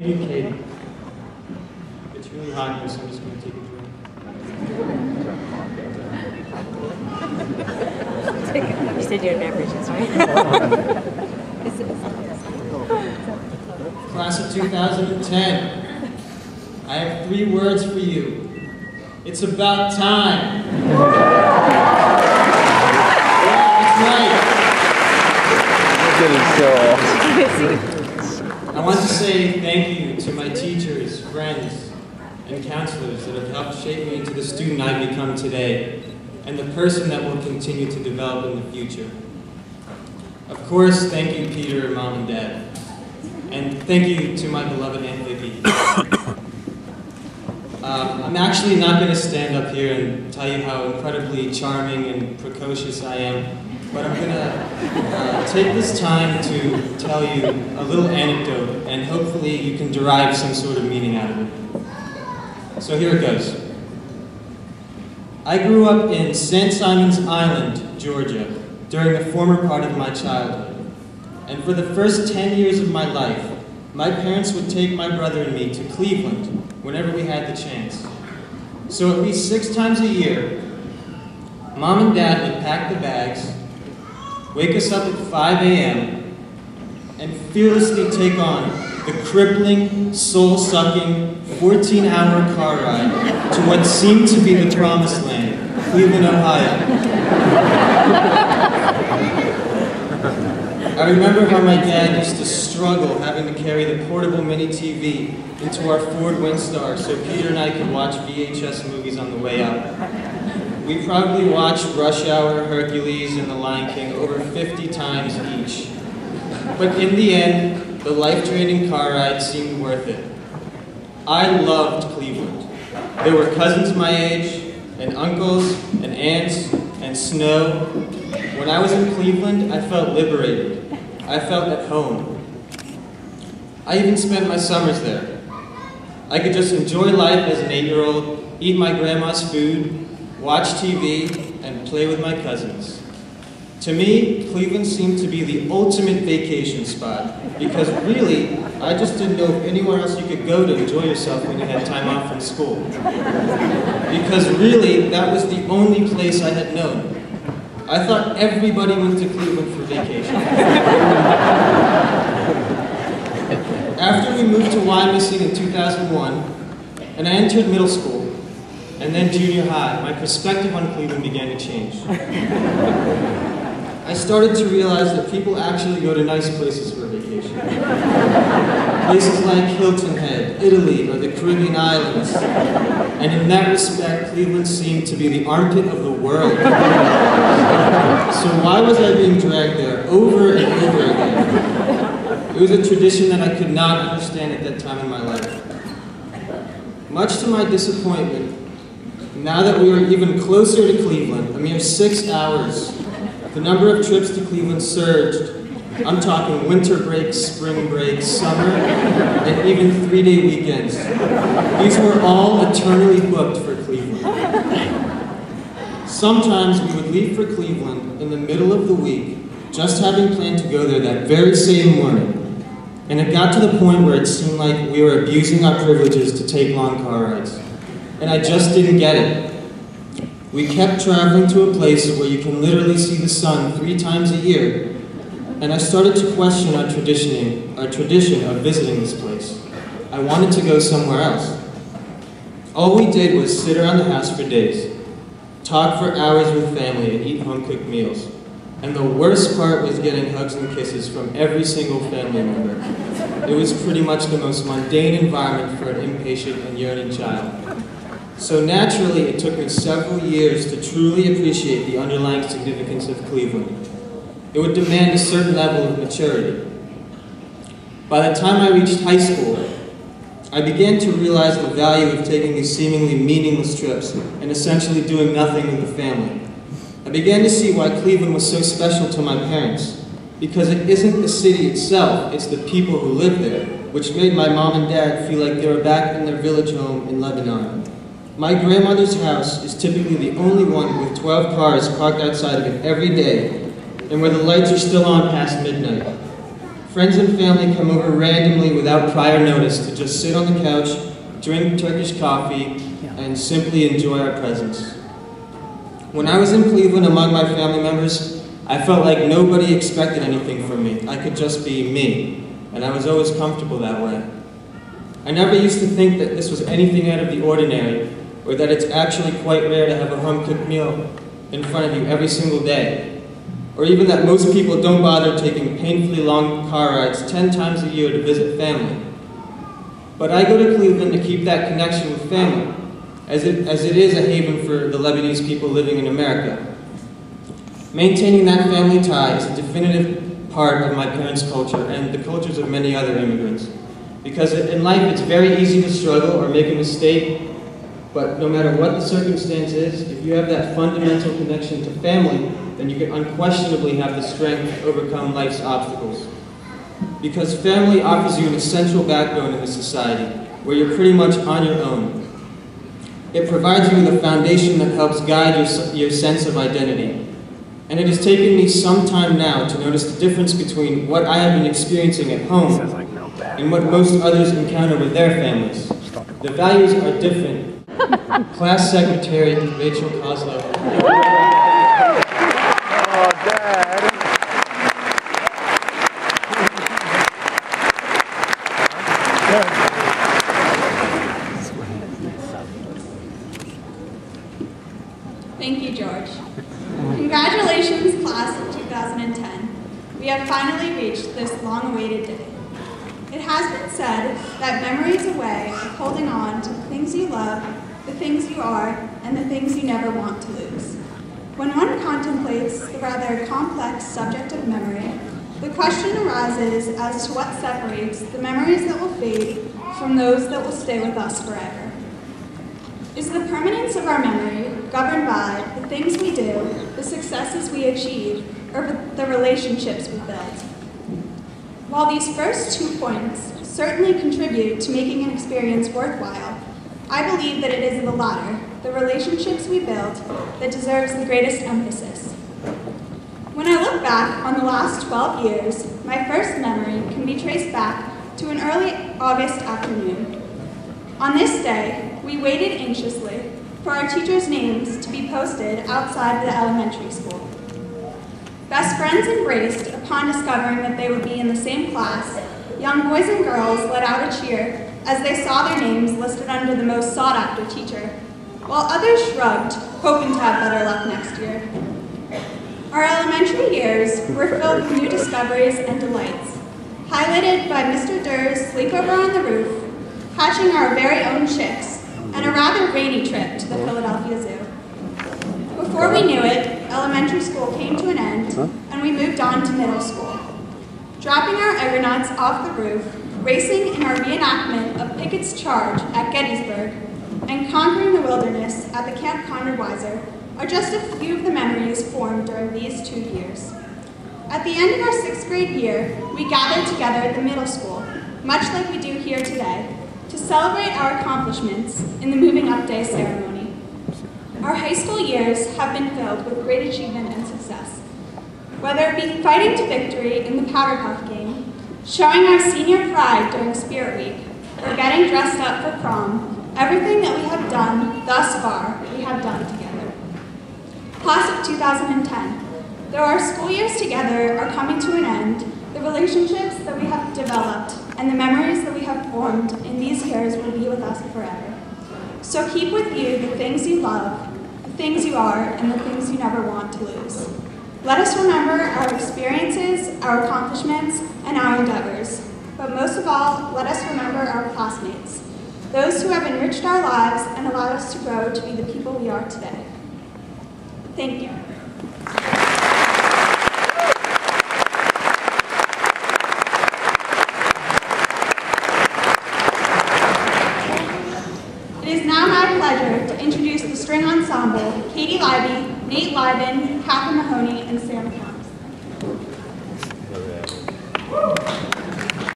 Hey, Katie. It's really hot here, so I'm just going to take a drink. You said you're beverages, right? Class of 2010, I have 3 words for you. It's about time. That's right. I want to say thank you to my teachers, friends, and counselors that have helped shape me into the student I've become today, and the person that will continue to develop in the future. Of course, thank you, Peter and Mom and Dad. And thank you to my beloved Aunt Vicky. I'm actually not going to stand up here and tell you how incredibly charming and precocious I am, but I'm going to take this time to tell you a little anecdote, and hopefully you can derive some sort of meaning out of it. So here it goes. I grew up in St. Simon's Island, Georgia, during the former part of my childhood. And for the first 10 years of my life, my parents would take my brother and me to Cleveland whenever we had the chance. So at least 6 times a year, Mom and Dad would pack the bags, wake us up at 5 a.m., and fearlessly take on the crippling, soul-sucking, 14-hour car ride to what seemed to be the promised land, Cleveland, Ohio. I remember how my dad used to struggle having to carry the portable mini TV into our Ford Windstar so Peter and I could watch VHS movies on the way out. We probably watched Rush Hour, Hercules, and The Lion King over 50 times each. But in the end, the life-draining car ride seemed worth it. I loved Cleveland. There were cousins my age, and uncles, and aunts, and snow. When I was in Cleveland, I felt liberated. I felt at home. I even spent my summers there. I could just enjoy life as an 8-year-old, eat my grandma's food, watch TV, and play with my cousins. To me, Cleveland seemed to be the ultimate vacation spot, because really, I just didn't know of anywhere else you could go to enjoy yourself when you had time off from school. Because really, that was the only place I had known. I thought everybody went to Cleveland for vacation. After we moved to Wyomissing in 2001, and I entered middle school, and then junior high, my perspective on Cleveland began to change. I started to realize that people actually go to nice places for a vacation. Places like Hilton Head, Italy, or the Caribbean islands. And in that respect, Cleveland seemed to be the armpit of the world. So why was I being dragged there over and over again? It was a tradition that I could not understand at that time in my life. Much to my disappointment, now that we were even closer to Cleveland, a mere 6 hours, the number of trips to Cleveland surged. I'm talking winter breaks, spring breaks, summer, and even 3-day weekends. These were all eternally booked for Cleveland. Sometimes we would leave for Cleveland in the middle of the week, just having planned to go there that very same morning. And it got to the point where it seemed like we were abusing our privileges to take long car rides. And I just didn't get it. We kept traveling to a place where you can literally see the sun 3 times a year, and I started to question our tradition of visiting this place. I wanted to go somewhere else. All we did was sit around the house for days, talk for hours with family, and eat home-cooked meals. And the worst part was getting hugs and kisses from every single family member. It was pretty much the most mundane environment for an impatient and yearning child. So naturally, it took me several years to truly appreciate the underlying significance of Cleveland. It would demand a certain level of maturity. By the time I reached high school, I began to realize the value of taking these seemingly meaningless trips and essentially doing nothing with the family. I began to see why Cleveland was so special to my parents, because it isn't the city itself, it's the people who live there, which made my mom and dad feel like they were back in their village home in Lebanon. My grandmother's house is typically the only one with 12 cars parked outside of it every day, and where the lights are still on past midnight. friends and family come over randomly without prior notice to just sit on the couch, drink Turkish coffee, and simply enjoy our presence. When I was in Cleveland among my family members, I felt like nobody expected anything from me. I could just be me, and I was always comfortable that way. I never used to think that this was anything out of the ordinary, or that it's actually quite rare to have a home-cooked meal in front of you every single day, or even that most people don't bother taking painfully long car rides 10 times a year to visit family. But I go to Cleveland to keep that connection with family, as it is a haven for the Lebanese people living in America. Maintaining that family tie is a definitive part of my parents' culture and the cultures of many other immigrants. Because in life it's very easy to struggle or make a mistake, but no matter what the circumstance is, if you have that fundamental connection to family, then you can unquestionably have the strength to overcome life's obstacles. Because family offers you an essential backbone in this society, where you're pretty much on your own. It provides you with a foundation that helps guide your sense of identity. And it has taken me some time now to notice the difference between what I have been experiencing at home and what most others encounter with their families. The values are different. Class Secretary Rachel Kozlow. Oh, Dad. Thank you, George. Congratulations, class of 2010. We have finally reached this long-awaited day. It has been said that memory is a way of holding on to the things you love, the things you are, and the things you never want to lose. When one contemplates the rather complex subject of memory, the question arises as to what separates the memories that will fade from those that will stay with us forever. Is the permanence of our memory governed by the things we do, the successes we achieve, or the relationships we build? While these first 2 points certainly contribute to making an experience worthwhile, I believe that it is the latter, the relationships we build, that deserves the greatest emphasis. When I look back on the last 12 years, my first memory can be traced back to an early August afternoon. On this day, we waited anxiously for our teachers' names to be posted outside the elementary school. Best friends embraced upon discovering that they would be in the same class. Young boys and girls let out a cheer as they saw their names listed under the most sought-after teacher, while others shrugged, hoping to have better luck next year. Our elementary years were filled with new discoveries and delights, highlighted by Mr. Durr's sleepover on the roof, hatching our very own chicks, and a rather rainy trip to the Philadelphia Zoo. Before we knew it, elementary school came to an end, and we moved on to middle school. Dropping our Argonauts off the roof, racing in our reenactment of Pickett's charge at Gettysburg, and conquering the wilderness at the Camp Conrad Weiser are just a few of the memories formed during these 2 years. At the end of our 6th grade year, we gathered together at the middle school, much like we do here today, to celebrate our accomplishments in the moving up day ceremony. Our high school years have been filled with great achievement and success. Whether it be fighting to victory in the Powder Puff game, showing our senior pride during Spirit Week, or getting dressed up for prom, everything that we have done thus far, we have done together. Class of 2010, though our school years together are coming to an end, the relationships that we have developed and the memories that we have formed in these years will be with us forever. So keep with you the things you love, the things you are, and the things you never want to lose. Let us remember our experiences, our accomplishments, and our endeavors. But most of all, let us remember our classmates, those who have enriched our lives and allowed us to grow to be the people we are today. Thank you. It is now my pleasure to introduce the string ensemble, Katie Libey, Nate Liben, Catherine Mahoney, and Sam Clark.